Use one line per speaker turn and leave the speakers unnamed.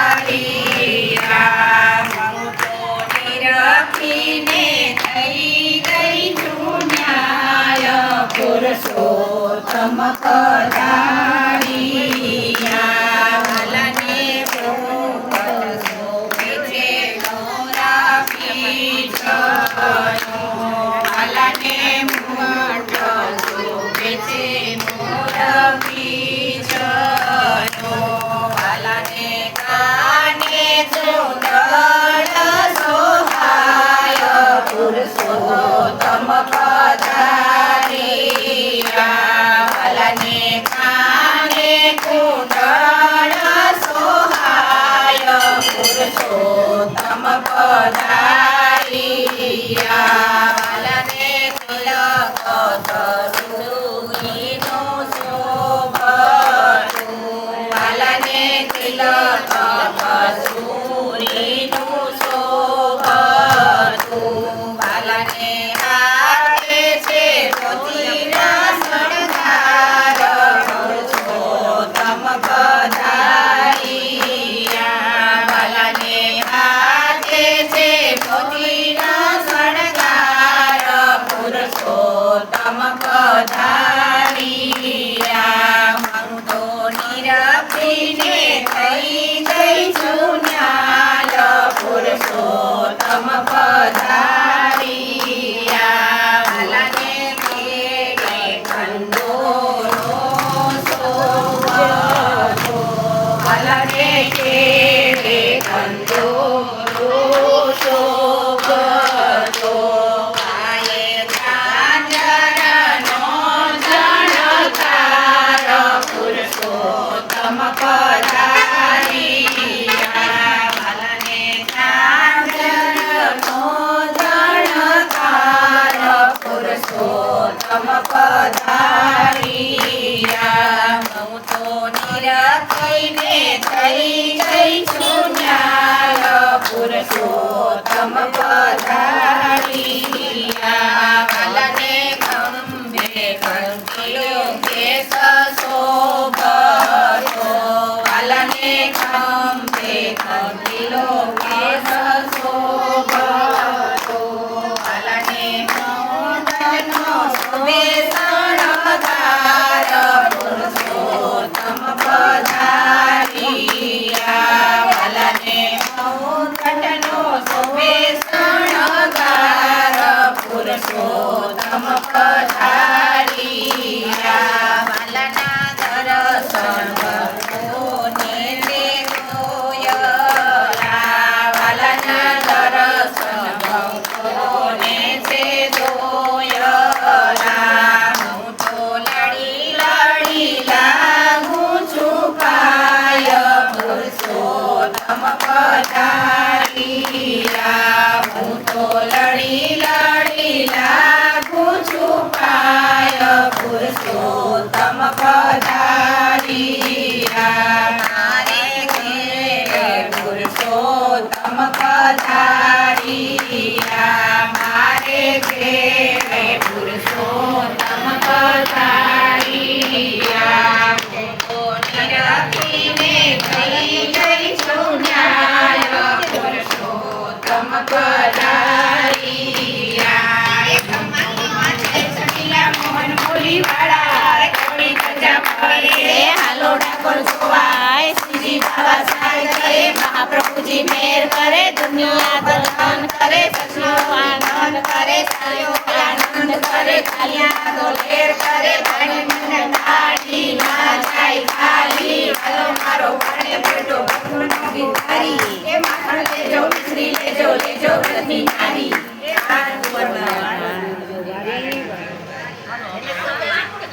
પધાર્યા મંગોની રખીને થઈ ગઈ ચૂન્યાય પુરુષોત્તમ પધાર્યા ભલને ભૂપત શોભે છે મોરા પીછનો ભલને મુંડ શોભે છે મોરા પીછનો ભલને કાને ચૂંદડ સોહાય પુરુષોત્તમ પધાર્યા ભલને કાને ચૂંદડ સોહાય પુરુષોત્તમ પધાર્યા ભલને તિલક કસ્તુરીનું શોભતું ભલને તિલક કસ્તુરીનું શોભતું ભલને હાથે છે મોતીના શણગાર પુરુષોત્તમ પધાર્યા ભલને હાથે છે મોતીના શણગાર પુરુષોત્તમ પધાર્યા મંગોની રખીને થઈ ગઈ ચૂન્યાલ પુરુષોત્તમ પધાર્યા ભલને કેળે કંદોરો શોભતો ભલને કેળે કંદોરો શોભતો પાયે ઝાંઝરનો ઝણકાર પુરુષોત્તમ પધાર્યા ભલને ઝાંઝરનો ઝણકાર પુરુષોત્તમ પધાર્યા મંગોની રખીને થઈ ગઈ ચૂન્યાલ પુરુષોત્તમ પધાર્યા ભલને ખંભે કંઠીલો કેસ શોભતો ભલને ખંભે કંઠીલો કેસ શોભતો ભલને મોદનો શોભે શણગાર પુરુષોત્તમ પધાર્યા ભલને મોદનો શોભે શણગાર પુરુષોત્તમ પધાર્યા ભલના દર્શન ભક્તોને તે જોયલા ભલના દર્શન ભક્તોને તે જોયલા હું તો લડી લડી લાગુ છુપાય પુરુષોત્તમ પધાર્યા હું તો લડી લડી લાગુ છુપાય પુરુષોત્તમ પધાર્યા મારે ઘેરે પુરુષોત્તમ પધાર્યા મારે ઘેરે પુરુષોત્તમ પધાર્યા મંગોની રખીને થઈ ગઈ ચૂન્યાલ પુરુષોત્તમ પધાર્યા એક માથે સટીલા મોહન બોલીવાળા કોળી ગજા પડે હાલો ડાકોર જોવાય શ્રીજી બાબા સહાય કરે મહાપ્રભુજી મેર કરે દુનિયા દર્શન કરે સખીઓ આનંદ કરે સાયો આનંદ કરે કાલિયા દોલેર કરે પાણી મને દાઢી ના જાય ખાલી હાલો મારો પાણે બેટો ભગવાનનો ભિખારી એ માખણ લેજો મિશ્રી લેજો લેજો વ્રતની નારી